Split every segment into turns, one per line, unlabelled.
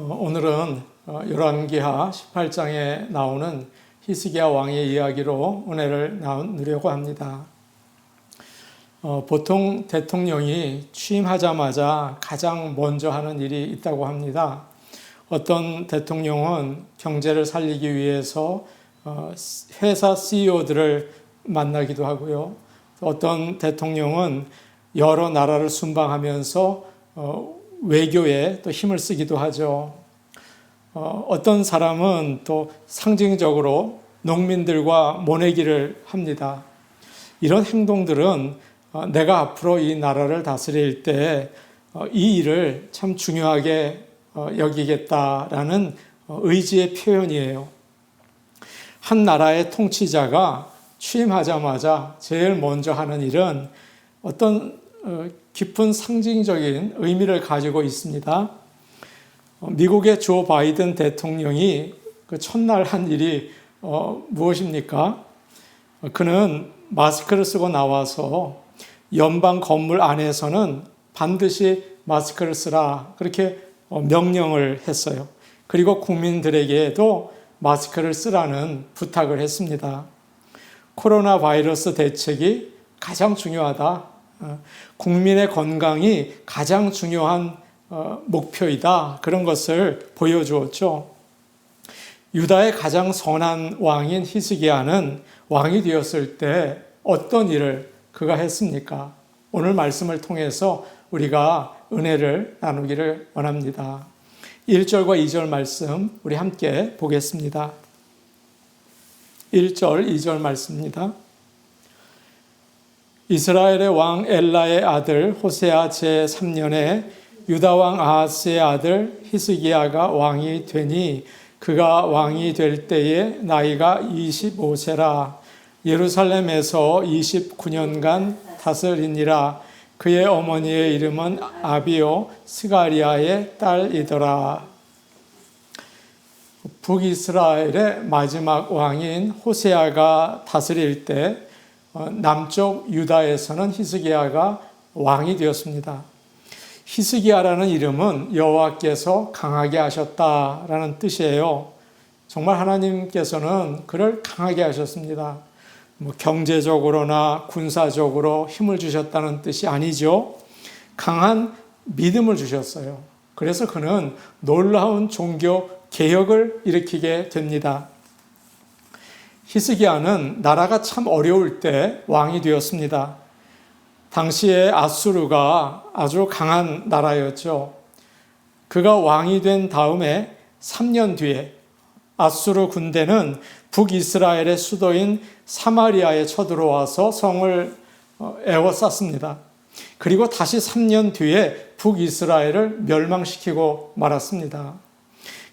오늘은 열왕기하 18장에 나오는 히스기야 왕의 이야기로 은혜를 나누려고 합니다. 보통 대통령이 취임하자마자 가장 먼저 하는 일이 있다고 합니다. 어떤 대통령은 경제를 살리기 위해서 회사 CEO들을 만나기도 하고요. 어떤 대통령은 여러 나라를 순방하면서 외교에 또 힘을 쓰기도 하죠. 어떤 사람은 또 상징적으로 농민들과 모내기를 합니다. 이런 행동들은 내가 앞으로 이 나라를 다스릴 때 이 일을 참 중요하게 여기겠다라는 의지의 표현이에요. 한 나라의 통치자가 취임하자마자 제일 먼저 하는 일은 어떤 깊은 상징적인 의미를 가지고 있습니다. 미국의 조 바이든 대통령이 그 첫날 한 일이 무엇입니까? 그는 마스크를 쓰고 나와서 연방 건물 안에서는 반드시 마스크를 쓰라 그렇게 명령을 했어요. 그리고 국민들에게도 마스크를 쓰라는 부탁을 했습니다. 코로나 바이러스 대책이 가장 중요하다. 국민의 건강이 가장 중요한 목표이다. 그런 것을 보여주었죠. 유다의 가장 선한 왕인 히스기야는 왕이 되었을 때 어떤 일을 그가 했습니까? 오늘 말씀을 통해서 우리가 은혜를 나누기를 원합니다. 1절과 2절 말씀 우리 함께 보겠습니다. 1절, 2절 말씀입니다. 이스라엘의 왕 엘라의 아들 호세아 제3년에 유다 왕 아하스의 아들 히스기야가 왕이 되니 그가 왕이 될 때에 나이가 25세라. 예루살렘에서 29년간 다스리니라. 그의 어머니의 이름은 아비오 스가리아의 딸이더라. 북이스라엘의 마지막 왕인 호세아가 다스릴 때 남쪽 유다에서는 히스기야가 왕이 되었습니다. 히스기야라는 이름은 여호와께서 강하게 하셨다라는 뜻이에요. 정말 하나님께서는 그를 강하게 하셨습니다. 경제적으로나 군사적으로 힘을 주셨다는 뜻이 아니죠. 강한 믿음을 주셨어요. 그래서 그는 놀라운 종교 개혁을 일으키게 됩니다. 히스기야는 나라가 참 어려울 때 왕이 되었습니다. 당시에 아수르가 아주 강한 나라였죠. 그가 왕이 된 다음에 3년 뒤에 아수르 군대는 북이스라엘의 수도인 사마리아에 쳐들어와서 성을 에워쌌습니다. 그리고 다시 3년 뒤에 북이스라엘을 멸망시키고 말았습니다.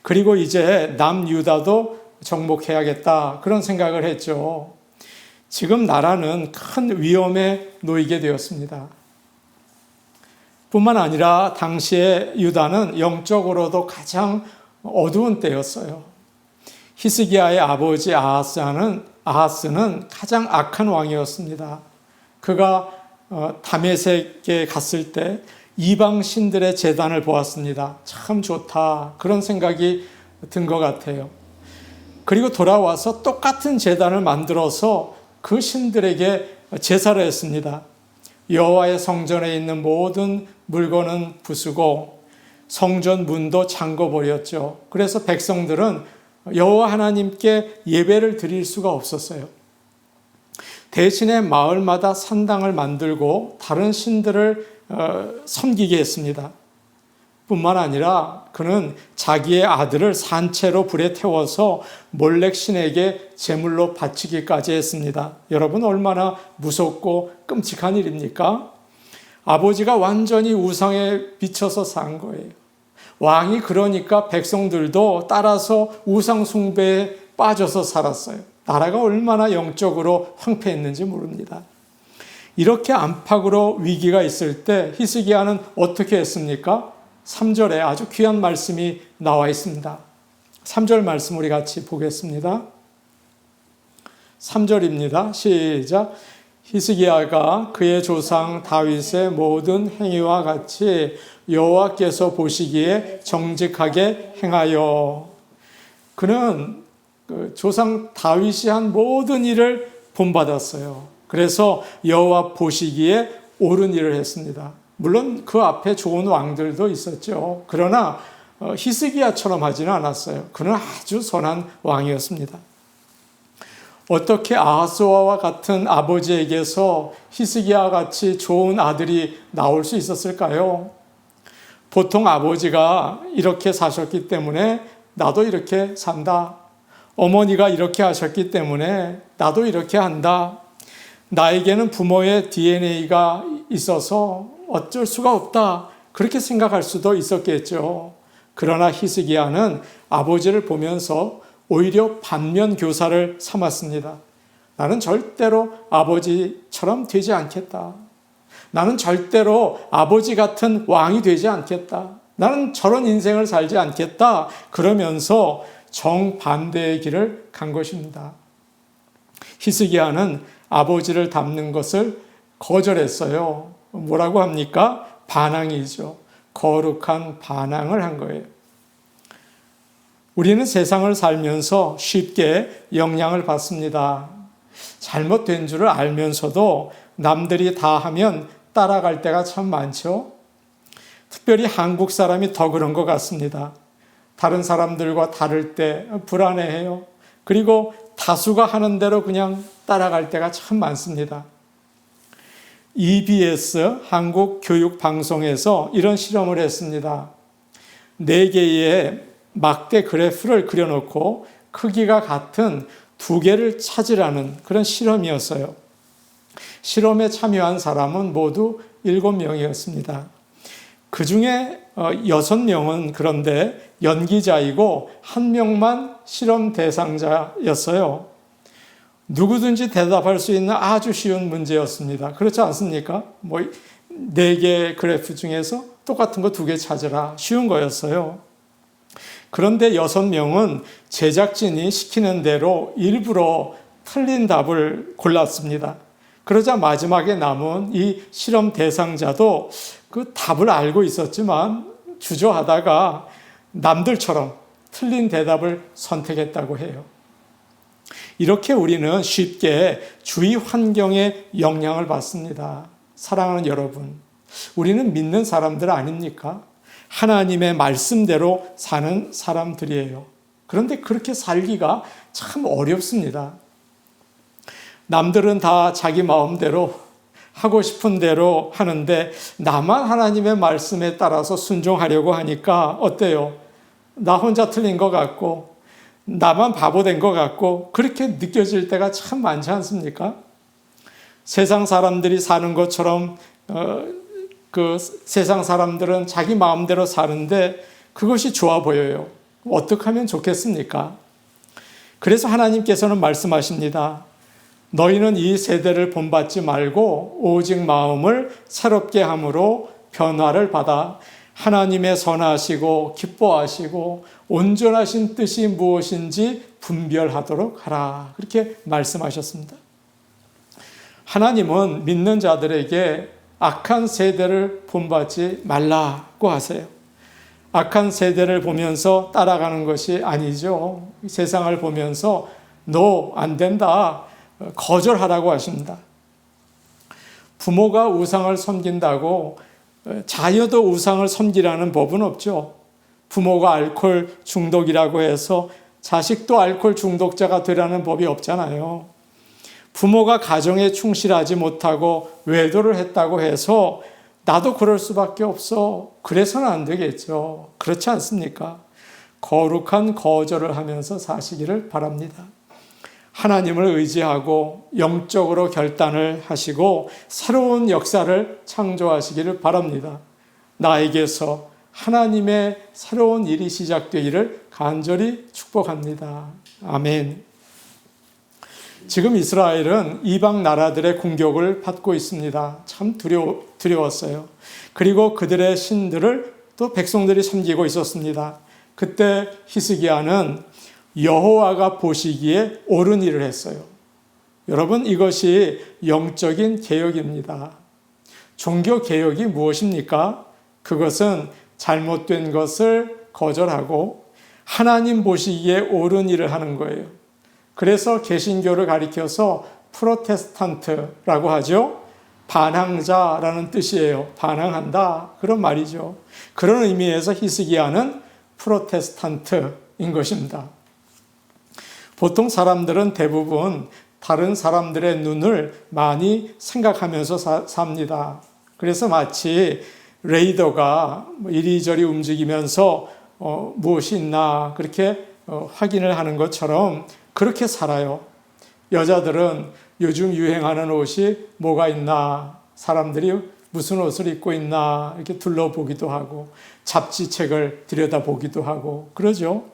그리고 이제 남유다도 정복해야겠다 그런 생각을 했죠. 지금 나라는 큰 위험에 놓이게 되었습니다. 뿐만 아니라 당시에 유다는 영적으로도 가장 어두운 때였어요. 히스기야의 아버지 아하스는 가장 악한 왕이었습니다. 그가 다메섹에 갔을 때 이방 신들의 제단을 보았습니다. 참 좋다 그런 생각이 든 것 같아요. 그리고 돌아와서 똑같은 제단을 만들어서 그 신들에게 제사를 했습니다. 여호와의 성전에 있는 모든 물건은 부수고 성전 문도 잠궈버렸죠. 그래서 백성들은 여호와 하나님께 예배를 드릴 수가 없었어요. 대신에 마을마다 산당을 만들고 다른 신들을 섬기게 했습니다. 뿐만 아니라 그는 자기의 아들을 산채로 불에 태워서 몰렉 신에게 제물로 바치기까지 했습니다. 여러분 얼마나 무섭고 끔찍한 일입니까? 아버지가 완전히 우상에 비춰서 산 거예요. 왕이 그러니까 백성들도 따라서 우상 숭배에 빠져서 살았어요. 나라가 얼마나 영적으로 황폐했는지 모릅니다. 이렇게 안팎으로 위기가 있을 때 히스기야는 어떻게 했습니까? 3절에 아주 귀한 말씀이 나와 있습니다. 3절 말씀 우리 같이 보겠습니다. 3절입니다. 시작. 히스기야가 그의 조상 다윗의 모든 행위와 같이 여호와께서 보시기에 정직하게 행하여. 그는 조상 다윗이 한 모든 일을 본받았어요. 그래서 여호와 보시기에 옳은 일을 했습니다. 물론 그 앞에 좋은 왕들도 있었죠. 그러나 히스기야처럼 하지는 않았어요. 그는 아주 선한 왕이었습니다. 어떻게 아하스와 같은 아버지에게서 히스기야와 같이 좋은 아들이 나올 수 있었을까요? 보통 아버지가 이렇게 사셨기 때문에 나도 이렇게 산다. 어머니가 이렇게 하셨기 때문에 나도 이렇게 한다. 나에게는 부모의 DNA가 있어서 어쩔 수가 없다. 그렇게 생각할 수도 있었겠죠. 그러나 히스기야는 아버지를 보면서 오히려 반면 교사를 삼았습니다. 나는 절대로 아버지처럼 되지 않겠다. 나는 절대로 아버지 같은 왕이 되지 않겠다. 나는 저런 인생을 살지 않겠다. 그러면서 정반대의 길을 간 것입니다. 히스기야는 아버지를 닮는 것을 거절했어요. 뭐라고 합니까? 반항이죠. 거룩한 반항을 한 거예요. 우리는 세상을 살면서 쉽게 영향을 받습니다. 잘못된 줄을 알면서도 남들이 다 하면 따라갈 때가 참 많죠. 특별히 한국 사람이 더 그런 것 같습니다. 다른 사람들과 다를 때 불안해해요. 그리고 다수가 하는 대로 그냥 따라갈 때가 참 많습니다. EBS 한국교육방송에서 이런 실험을 했습니다. 4개의 막대 그래프를 그려놓고 크기가 같은 2개를 찾으라는 그런 실험이었어요. 실험에 참여한 사람은 모두 7명이었습니다. 그 중에 6명은 그런데 연기자이고 1명만 실험 대상자였어요. 누구든지 대답할 수 있는 아주 쉬운 문제였습니다. 그렇지 않습니까? 4개 그래프 중에서 똑같은 거 2개 찾으라. 쉬운 거였어요. 그런데 6명은 제작진이 시키는 대로 일부러 틀린 답을 골랐습니다. 그러자 마지막에 남은 이 실험 대상자도 그 답을 알고 있었지만 주저하다가 남들처럼 틀린 대답을 선택했다고 해요. 이렇게 우리는 쉽게 주위 환경에 영향을 받습니다. 사랑하는 여러분, 우리는 믿는 사람들 아닙니까? 하나님의 말씀대로 사는 사람들이에요. 그런데 그렇게 살기가 참 어렵습니다. 남들은 다 자기 마음대로 하고 싶은 대로 하는데 나만 하나님의 말씀에 따라서 순종하려고 하니까 어때요? 나 혼자 틀린 것 같고 나만 바보 된 것 같고 그렇게 느껴질 때가 참 많지 않습니까? 세상 사람들이 사는 것처럼 그 세상 사람들은 자기 마음대로 사는데 그것이 좋아 보여요. 어떻게 하면 좋겠습니까? 그래서 하나님께서는 말씀하십니다. 너희는 이 세대를 본받지 말고 오직 마음을 새롭게 함으로 변화를 받아 하나님의 선하시고 기뻐하시고 온전하신 뜻이 무엇인지 분별하도록 하라. 그렇게 말씀하셨습니다. 하나님은 믿는 자들에게 악한 세대를 본받지 말라고 하세요. 악한 세대를 보면서 따라가는 것이 아니죠. 세상을 보면서 너 안 된다. 거절하라고 하십니다. 부모가 우상을 섬긴다고 자녀도 우상을 섬기라는 법은 없죠. 부모가 알코올 중독이라고 해서 자식도 알코올 중독자가 되라는 법이 없잖아요. 부모가 가정에 충실하지 못하고 외도를 했다고 해서 나도 그럴 수밖에 없어. 그래서는 안 되겠죠. 그렇지 않습니까? 거룩한 거절을 하면서 사시기를 바랍니다. 하나님을 의지하고 영적으로 결단을 하시고 새로운 역사를 창조하시기를 바랍니다. 나에게서 하나님의 새로운 일이 시작되기를 간절히 축복합니다. 아멘. 지금 이스라엘은 이방 나라들의 공격을 받고 있습니다. 참 두려웠어요. 그리고 그들의 신들을 또 백성들이 섬기고 있었습니다. 그때 히스기야는 여호와가 보시기에 옳은 일을 했어요. 여러분, 이것이 영적인 개혁입니다. 종교 개혁이 무엇입니까? 그것은 잘못된 것을 거절하고 하나님 보시기에 옳은 일을 하는 거예요. 그래서 개신교를 가리켜서 프로테스탄트라고 하죠. 반항자라는 뜻이에요. 반항한다, 그런 말이죠. 그런 의미에서 히스기야는 프로테스탄트인 것입니다. 보통 사람들은 대부분 다른 사람들의 눈을 많이 생각하면서 삽니다. 그래서 마치 레이더가 이리저리 움직이면서 무엇이 있나 그렇게 확인을 하는 것처럼 그렇게 살아요. 여자들은 요즘 유행하는 옷이 뭐가 있나, 사람들이 무슨 옷을 입고 있나 이렇게 둘러보기도 하고 잡지책을 들여다보기도 하고 그러죠.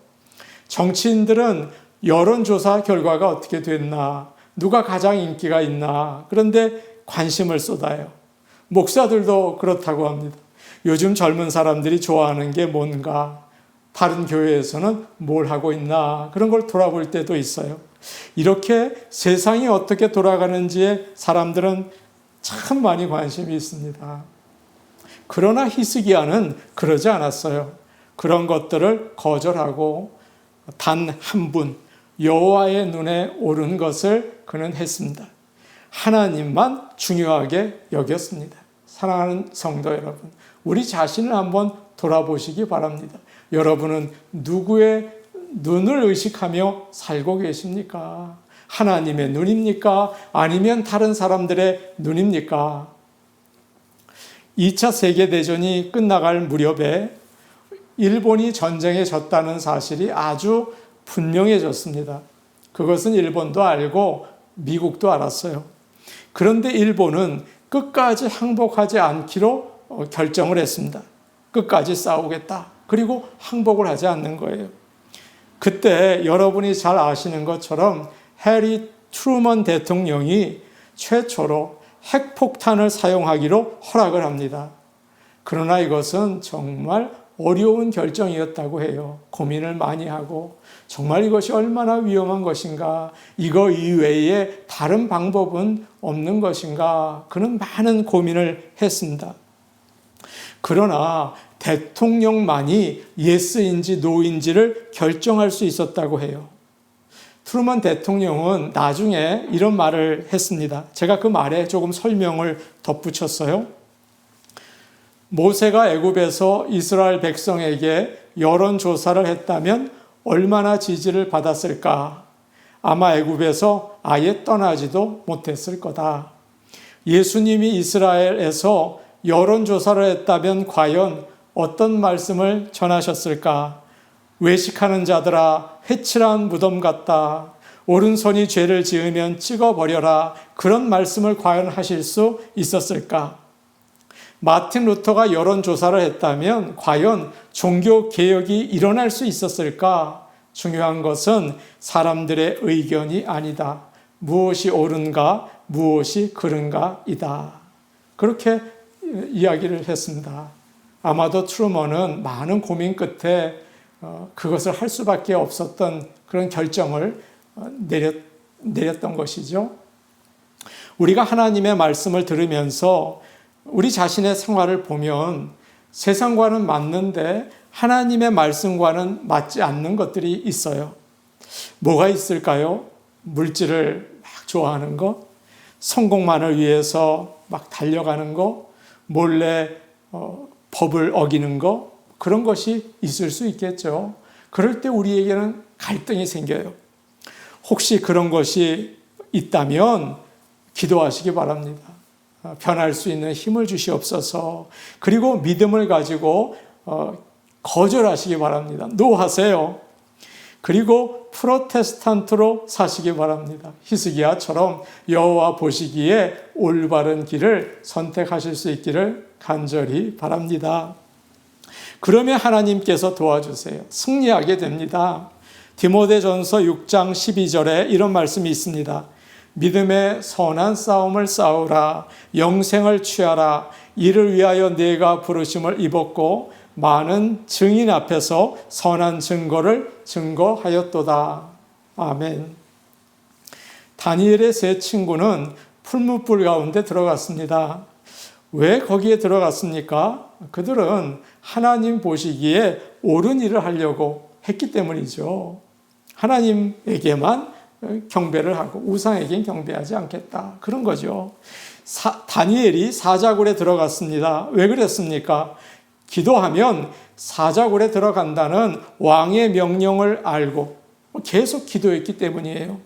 정치인들은 여론조사 결과가 어떻게 됐나, 누가 가장 인기가 있나, 그런데 관심을 쏟아요. 목사들도 그렇다고 합니다. 요즘 젊은 사람들이 좋아하는 게 뭔가, 다른 교회에서는 뭘 하고 있나, 그런 걸 돌아볼 때도 있어요. 이렇게 세상이 어떻게 돌아가는지에 사람들은 참 많이 관심이 있습니다. 그러나 히스기야는 그러지 않았어요. 그런 것들을 거절하고 단 한 분, 여호와의 눈에 옳은 것을 그는 했습니다. 하나님만 중요하게 여겼습니다. 사랑하는 성도 여러분, 우리 자신을 한번 돌아보시기 바랍니다. 여러분은 누구의 눈을 의식하며 살고 계십니까? 하나님의 눈입니까? 아니면 다른 사람들의 눈입니까? 2차 세계대전이 끝나갈 무렵에 일본이 전쟁에 졌다는 사실이 아주 분명해졌습니다. 그것은 일본도 알고 미국도 알았어요. 그런데 일본은 끝까지 항복하지 않기로 결정을 했습니다. 끝까지 싸우겠다. 그리고 항복을 하지 않는 거예요. 그때 여러분이 잘 아시는 것처럼 해리 트루먼 대통령이 최초로 핵폭탄을 사용하기로 허락을 합니다. 그러나 이것은 정말 어려운 결정이었다고 해요. 고민을 많이 하고 정말 이것이 얼마나 위험한 것인가, 이거 이외에 다른 방법은 없는 것인가, 그는 많은 고민을 했습니다. 그러나 대통령만이 예스인지 노인지를 결정할 수 있었다고 해요. 트루먼 대통령은 나중에 이런 말을 했습니다. 제가 그 말에 조금 설명을 덧붙였어요. 모세가 애굽에서 이스라엘 백성에게 여론조사를 했다면 얼마나 지지를 받았을까? 아마 애굽에서 아예 떠나지도 못했을 거다. 예수님이 이스라엘에서 여론조사를 했다면 과연 어떤 말씀을 전하셨을까? 외식하는 자들아, 회칠한 무덤 같다. 오른손이 죄를 지으면 찍어버려라. 그런 말씀을 과연 하실 수 있었을까? 마틴 루터가 여론조사를 했다면 과연 종교개혁이 일어날 수 있었을까? 중요한 것은 사람들의 의견이 아니다. 무엇이 옳은가, 무엇이 그른가이다. 그렇게 이야기를 했습니다. 아마도 트루먼은 많은 고민 끝에 그것을 할 수밖에 없었던 그런 결정을 내렸던 것이죠. 우리가 하나님의 말씀을 들으면서 우리 자신의 생활을 보면 세상과는 맞는데 하나님의 말씀과는 맞지 않는 것들이 있어요. 뭐가 있을까요? 물질을 막 좋아하는 것, 성공만을 위해서 막 달려가는 것, 몰래 법을 어기는 것, 그런 것이 있을 수 있겠죠. 그럴 때 우리에게는 갈등이 생겨요. 혹시 그런 것이 있다면 기도하시기 바랍니다. 변할 수 있는 힘을 주시옵소서. 그리고 믿음을 가지고 거절하시기 바랍니다. 노하세요. 그리고 프로테스탄트로 사시기 바랍니다. 히스기야처럼 여호와 보시기에 올바른 길을 선택하실 수 있기를 간절히 바랍니다. 그러면 하나님께서 도와주세요. 승리하게 됩니다. 디모데전서 6장 12절에 이런 말씀이 있습니다. 믿음의 선한 싸움을 싸우라. 영생을 취하라. 이를 위하여 네가 부르심을 입었고 많은 증인 앞에서 선한 증거를 증거하였도다. 아멘. 다니엘의 세 친구는 풀무불 가운데 들어갔습니다. 왜 거기에 들어갔습니까? 그들은 하나님 보시기에 옳은 일을 하려고 했기 때문이죠. 하나님에게만 경배를 하고 우상에겐 경배하지 않겠다. 그런 거죠. 다니엘이 사자굴에 들어갔습니다. 왜 그랬습니까? 기도하면 사자굴에 들어간다는 왕의 명령을 알고 계속 기도했기 때문이에요.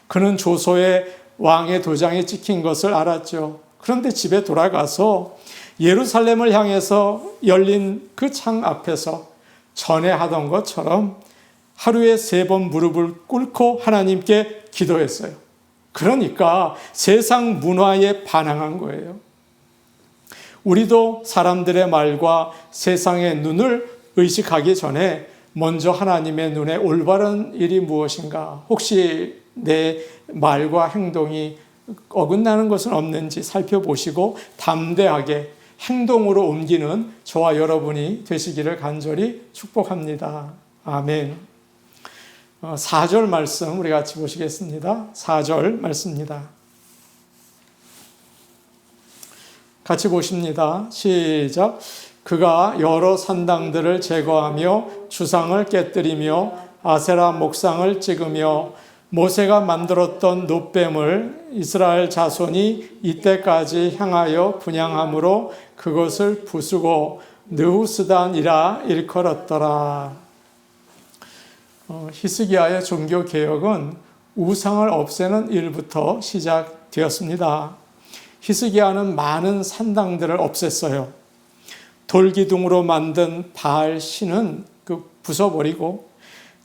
그는 조서에 왕의 도장에 찍힌 것을 알았죠. 그런데 집에 돌아가서 예루살렘을 향해서 열린 그 창 앞에서 전에 하던 것처럼 하루에 3번 무릎을 꿇고 하나님께 기도했어요. 그러니까 세상 문화에 반항한 거예요. 우리도 사람들의 말과 세상의 눈을 의식하기 전에 먼저 하나님의 눈에 올바른 일이 무엇인가, 혹시 내 말과 행동이 어긋나는 것은 없는지 살펴보시고 담대하게 행동으로 옮기는 저와 여러분이 되시기를 간절히 축복합니다. 아멘. 4절 말씀 우리 같이 보시겠습니다. 4절 말씀입니다. 같이 보십니다. 시작. 그가 여러 산당들을 제거하며 주상을 깨뜨리며 아세라 목상을 찍으며 모세가 만들었던 놋뱀을 이스라엘 자손이 이때까지 향하여 분향함으로 그것을 부수고 느후스단이라 일컬었더라. 히스기야의 종교개혁은 우상을 없애는 일부터 시작되었습니다. 히스기야는 많은 산당들을 없앴어요. 돌기둥으로 만든 바알 신은 부숴버리고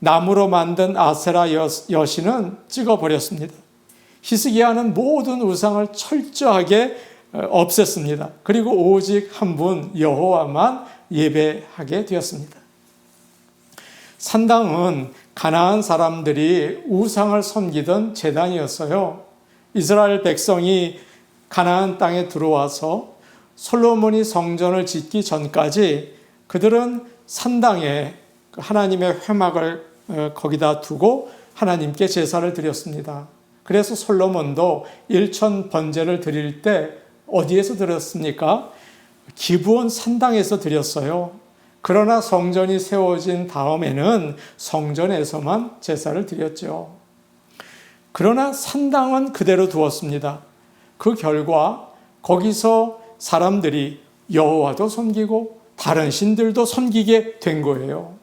나무로 만든 아세라 여신은 찍어버렸습니다. 히스기야는 모든 우상을 철저하게 없앴습니다. 그리고 오직 한 분 여호와만 예배하게 되었습니다. 산당은 가나안 사람들이 우상을 섬기던 제단이었어요. 이스라엘 백성이 가나안 땅에 들어와서 솔로몬이 성전을 짓기 전까지 그들은 산당에 하나님의 회막을 거기다 두고 하나님께 제사를 드렸습니다. 그래서 솔로몬도 1천 번제를 드릴 때 어디에서 드렸습니까? 기브온 산당에서 드렸어요. 그러나 성전이 세워진 다음에는 성전에서만 제사를 드렸죠. 그러나 산당은 그대로 두었습니다. 그 결과 거기서 사람들이 여호와도 섬기고 다른 신들도 섬기게 된 거예요.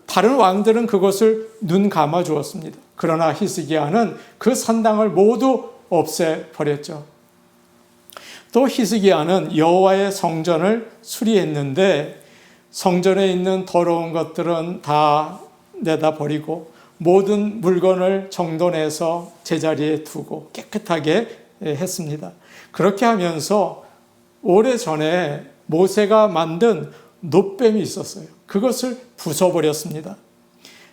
다른 왕들은 그것을 눈 감아 주었습니다. 그러나 히스기야는 그 산당을 모두 없애버렸죠. 또 히스기야는 여호와의 성전을 수리했는데 성전에 있는 더러운 것들은 다 내다 버리고 모든 물건을 정돈해서 제자리에 두고 깨끗하게 했습니다. 그렇게 하면서 오래전에 모세가 만든 놋뱀이 있었어요. 그것을 부숴버렸습니다.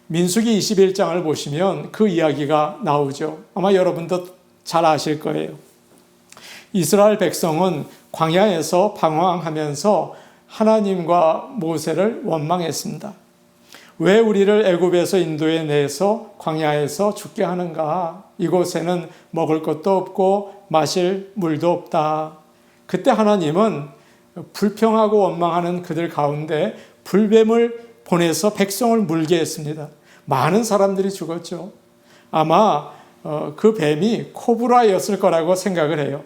민수기 21장을 보시면 그 이야기가 나오죠. 아마 여러분도 잘 아실 거예요. 이스라엘 백성은 광야에서 방황하면서 하나님과 모세를 원망했습니다. 왜 우리를 애굽에서 인도해 내서 광야에서 죽게 하는가? 이곳에는 먹을 것도 없고 마실 물도 없다. 그때 하나님은 불평하고 원망하는 그들 가운데 불뱀을 보내서 백성을 물게 했습니다. 많은 사람들이 죽었죠. 아마 그 뱀이 코브라였을 거라고 생각을 해요.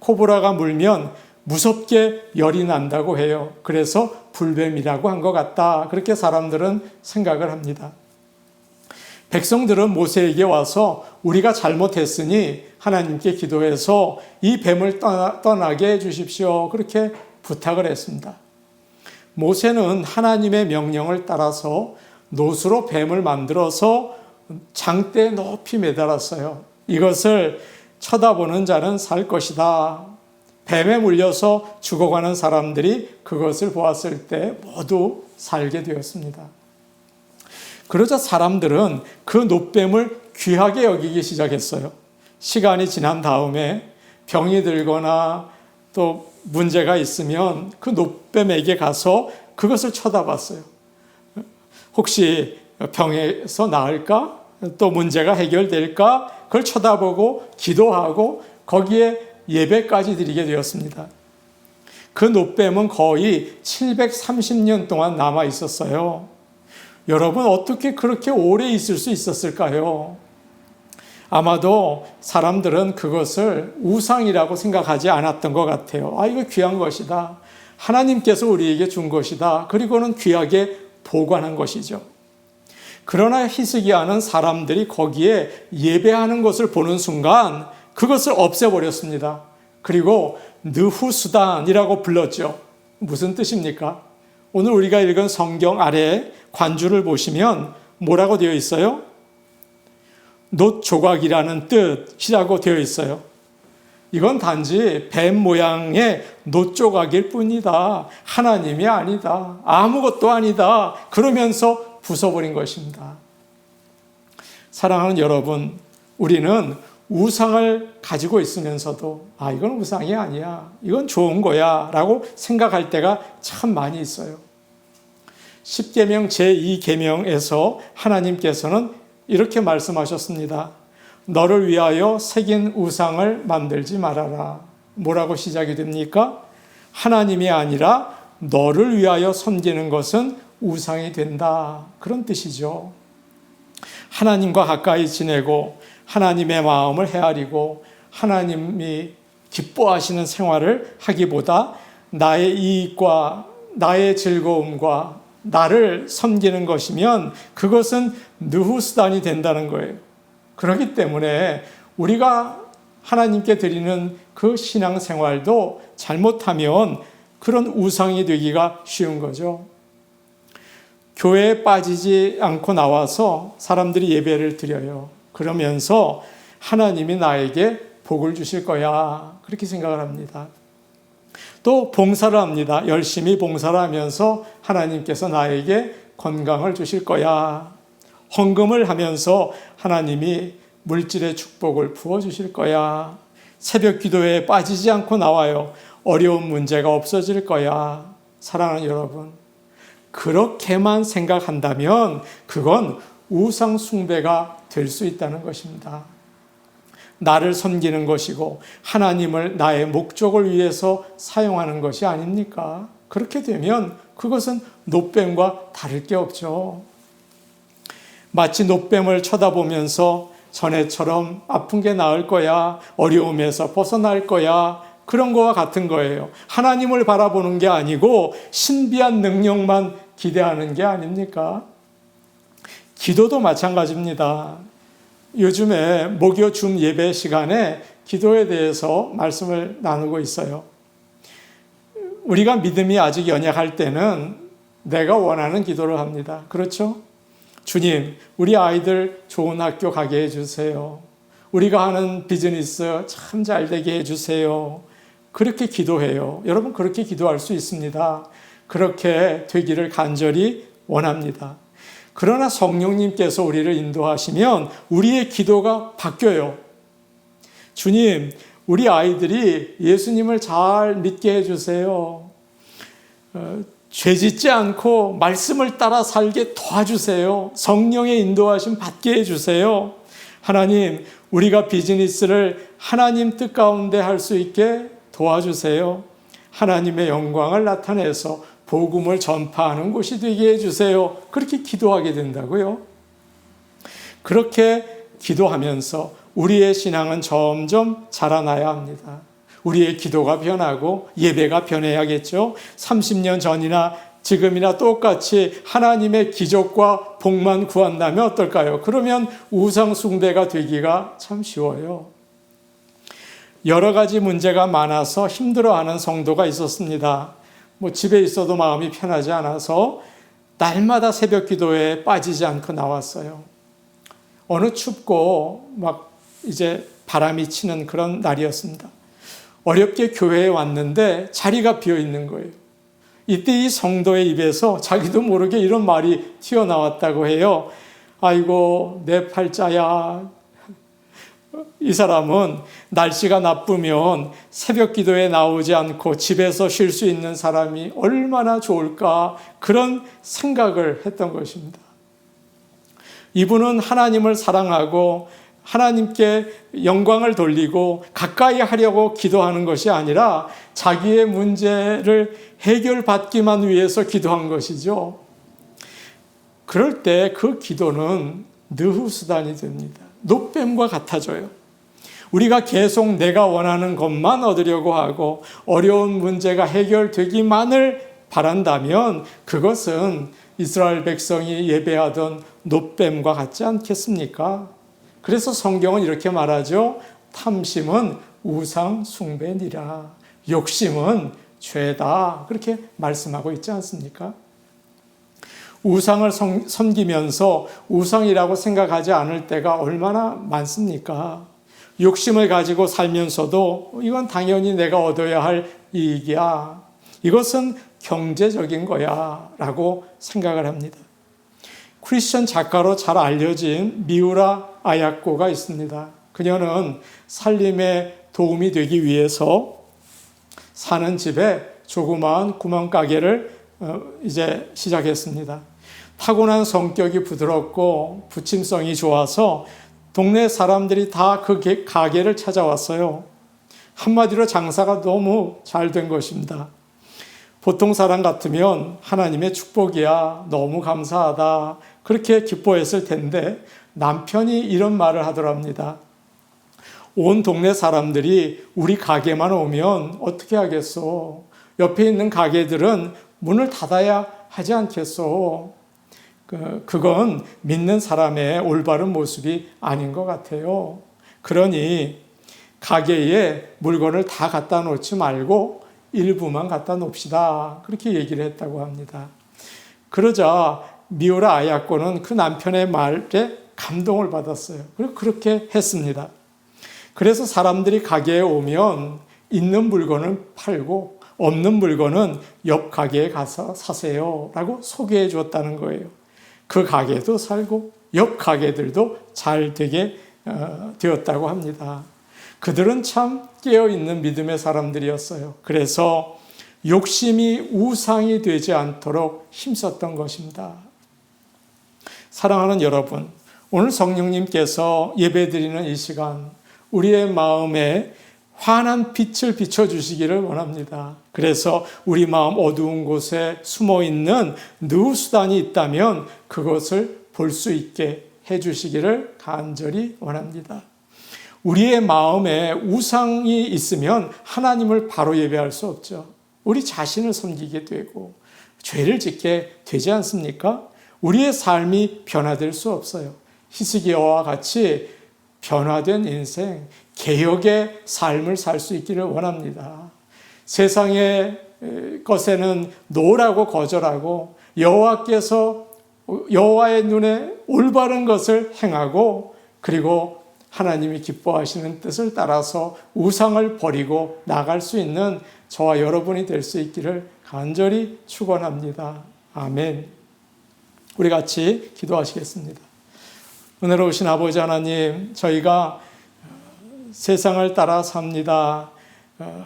코브라가 물면 무섭게 열이 난다고 해요. 그래서 불뱀이라고 한 것 같다. 그렇게 사람들은 생각을 합니다. 백성들은 모세에게 와서 우리가 잘못했으니 하나님께 기도해서 이 뱀을 떠나게 해주십시오. 그렇게 부탁을 했습니다. 모세는 하나님의 명령을 따라서 놋으로 뱀을 만들어서 장대에 높이 매달았어요. 이것을 쳐다보는 자는 살 것이다. 뱀에 물려서 죽어가는 사람들이 그것을 보았을 때 모두 살게 되었습니다. 그러자 사람들은 그 놋뱀을 귀하게 여기기 시작했어요. 시간이 지난 다음에 병이 들거나 또 문제가 있으면 그 놋뱀에게 가서 그것을 쳐다봤어요. 혹시 병에서 나을까? 또 문제가 해결될까? 그걸 쳐다보고 기도하고 거기에 예배까지 드리게 되었습니다. 그 노뱀은 거의 730년 동안 남아 있었어요. 여러분, 어떻게 그렇게 오래 있을 수 있었을까요? 아마도 사람들은 그것을 우상이라고 생각하지 않았던 것 같아요. 이거 귀한 것이다. 하나님께서 우리에게 준 것이다. 그리고는 귀하게 보관한 것이죠. 그러나 히스기야는 사람들이 거기에 예배하는 것을 보는 순간 그것을 없애버렸습니다. 그리고 느후수단이라고 불렀죠. 무슨 뜻입니까? 오늘 우리가 읽은 성경 아래 관주를 보시면 뭐라고 되어 있어요? 놋조각이라는 뜻이라고 되어 있어요. 이건 단지 뱀 모양의 놋조각일 뿐이다. 하나님이 아니다. 아무것도 아니다. 그러면서 부숴버린 것입니다. 사랑하는 여러분, 우리는 우상을 가지고 있으면서도 이건 우상이 아니야. 이건 좋은 거야. 라고 생각할 때가 참 많이 있어요. 10계명 제2계명에서 하나님께서는 이렇게 말씀하셨습니다. 너를 위하여 새긴 우상을 만들지 말아라. 뭐라고 시작이 됩니까? 하나님이 아니라 너를 위하여 섬기는 것은 우상이 된다. 그런 뜻이죠. 하나님과 가까이 지내고 하나님의 마음을 헤아리고 하나님이 기뻐하시는 생활을 하기보다 나의 이익과 나의 즐거움과 나를 섬기는 것이면 그것은 느후수단이 된다는 거예요. 그렇기 때문에 우리가 하나님께 드리는 그 신앙생활도 잘못하면 그런 우상이 되기가 쉬운 거죠. 교회에 빠지지 않고 나와서 사람들이 예배를 드려요. 그러면서 하나님이 나에게 복을 주실 거야. 그렇게 생각을 합니다. 또 봉사를 합니다. 열심히 봉사를 하면서 하나님께서 나에게 건강을 주실 거야. 헌금을 하면서 하나님이 물질의 축복을 부어주실 거야. 새벽 기도에 빠지지 않고 나와요. 어려운 문제가 없어질 거야. 사랑하는 여러분, 그렇게만 생각한다면 그건 우상 숭배가 될 수 있다는 것입니다. 나를 섬기는 것이고 하나님을 나의 목적을 위해서 사용하는 것이 아닙니까? 그렇게 되면 그것은 놋뱀과 다를 게 없죠. 마치 놋뱀을 쳐다보면서 전에처럼 아픈 게 나을 거야, 어려움에서 벗어날 거야, 그런 거와 같은 거예요. 하나님을 바라보는 게 아니고 신비한 능력만 기대하는 게 아닙니까? 기도도 마찬가지입니다. 요즘에 목요 줌 예배 시간에 기도에 대해서 말씀을 나누고 있어요. 우리가 믿음이 아직 연약할 때는 내가 원하는 기도를 합니다. 그렇죠? 주님, 우리 아이들 좋은 학교 가게 해주세요. 우리가 하는 비즈니스 참 잘 되게 해주세요. 그렇게 기도해요. 여러분, 그렇게 기도할 수 있습니다. 그렇게 되기를 간절히 원합니다. 그러나 성령님께서 우리를 인도하시면 우리의 기도가 바뀌어요. 주님, 우리 아이들이 예수님을 잘 믿게 해주세요. 죄 짓지 않고 말씀을 따라 살게 도와주세요. 성령의 인도하심 받게 해주세요. 하나님, 우리가 비즈니스를 하나님 뜻 가운데 할 수 있게 도와주세요. 하나님의 영광을 나타내서 복음을 전파하는 곳이 되게 해주세요. 그렇게 기도하게 된다고요. 그렇게 기도하면서 우리의 신앙은 점점 자라나야 합니다. 우리의 기도가 변하고 예배가 변해야겠죠. 30년 전이나 지금이나 똑같이 하나님의 기적과 복만 구한다면 어떨까요? 그러면 우상 숭배가 되기가 참 쉬워요. 여러 가지 문제가 많아서 힘들어하는 성도가 있었습니다. 집에 있어도 마음이 편하지 않아서 날마다 새벽 기도에 빠지지 않고 나왔어요. 어느 춥고 이제 바람이 치는 그런 날이었습니다. 어렵게 교회에 왔는데 자리가 비어 있는 거예요. 이때 이 성도의 입에서 자기도 모르게 이런 말이 튀어나왔다고 해요. 아이고, 내 팔자야. 이 사람은 날씨가 나쁘면 새벽 기도에 나오지 않고 집에서 쉴 수 있는 사람이 얼마나 좋을까, 그런 생각을 했던 것입니다. 이분은 하나님을 사랑하고 하나님께 영광을 돌리고 가까이 하려고 기도하는 것이 아니라 자기의 문제를 해결받기만 위해서 기도한 것이죠. 그럴 때 그 기도는 느후수단이 됩니다. 노뱀과 같아져요. 우리가 계속 내가 원하는 것만 얻으려고 하고 어려운 문제가 해결되기만을 바란다면 그것은 이스라엘 백성이 예배하던 노뱀과 같지 않겠습니까? 그래서 성경은 이렇게 말하죠. 탐심은 우상 숭배니라. 욕심은 죄다. 그렇게 말씀하고 있지 않습니까? 우상을 섬기면서 우상이라고 생각하지 않을 때가 얼마나 많습니까? 욕심을 가지고 살면서도 이건 당연히 내가 얻어야 할 이익이야. 이것은 경제적인 거야 라고 생각을 합니다. 크리스천 작가로 잘 알려진 미우라 아야코가 있습니다. 그녀는 살림에 도움이 되기 위해서 사는 집에 조그마한 구멍가게를 이제 시작했습니다. 타고난 성격이 부드럽고 부침성이 좋아서 동네 사람들이 다 그 가게를 찾아왔어요. 한마디로 장사가 너무 잘 된 것입니다. 보통 사람 같으면 하나님의 축복이야, 너무 감사하다, 그렇게 기뻐했을 텐데 남편이 이런 말을 하더랍니다. 온 동네 사람들이 우리 가게만 오면 어떻게 하겠어? 옆에 있는 가게들은 문을 닫아야 하지 않겠어? 그건 믿는 사람의 올바른 모습이 아닌 것 같아요. 그러니 가게에 물건을 다 갖다 놓지 말고 일부만 갖다 놓읍시다. 그렇게 얘기를 했다고 합니다. 그러자 미우라 아야코는 그 남편의 말에 감동을 받았어요. 그리고 그렇게 했습니다. 그래서 사람들이 가게에 오면 있는 물건을 팔고 없는 물건은 옆 가게에 가서 사세요 라고 소개해 줬다는 거예요. 그 가게도 살고 옆 가게들도 잘 되게 되었다고 합니다. 그들은 참 깨어있는 믿음의 사람들이었어요. 그래서 욕심이 우상이 되지 않도록 힘썼던 것입니다. 사랑하는 여러분, 오늘 성령님께서 예배드리는 이 시간 우리의 마음에 환한 빛을 비춰주시기를 원합니다. 그래서 우리 마음 어두운 곳에 숨어있는 느후수단이 있다면 그것을 볼 수 있게 해주시기를 간절히 원합니다. 우리의 마음에 우상이 있으면 하나님을 바로 예배할 수 없죠. 우리 자신을 섬기게 되고 죄를 짓게 되지 않습니까? 우리의 삶이 변화될 수 없어요. 히스기야와 같이 변화된 인생, 개혁의 삶을 살 수 있기를 원합니다. 세상의 것에는 노라고 거절하고 여호와의 눈에 올바른 것을 행하고 그리고 하나님이 기뻐하시는 뜻을 따라서 우상을 버리고 나갈 수 있는 저와 여러분이 될 수 있기를 간절히 축원합니다. 아멘. 우리 같이 기도하시겠습니다. 은혜로우신 아버지 하나님, 저희가 세상을 따라 삽니다.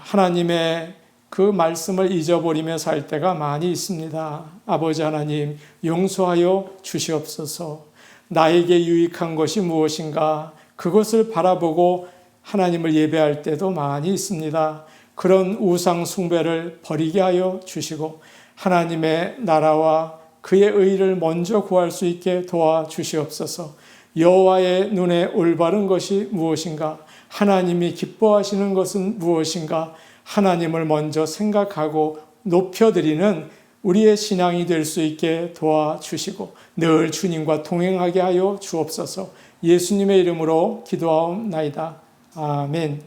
하나님의 그 말씀을 잊어버리며 살 때가 많이 있습니다. 아버지 하나님, 용서하여 주시옵소서. 나에게 유익한 것이 무엇인가? 그것을 바라보고 하나님을 예배할 때도 많이 있습니다. 그런 우상 숭배를 버리게 하여 주시고 하나님의 나라와 그의 의를 먼저 구할 수 있게 도와주시옵소서. 여호와의 눈에 올바른 것이 무엇인가? 하나님이 기뻐하시는 것은 무엇인가? 하나님을 먼저 생각하고 높여드리는 우리의 신앙이 될 수 있게 도와주시고 늘 주님과 동행하게 하여 주옵소서. 예수님의 이름으로 기도하옵나이다. 아멘.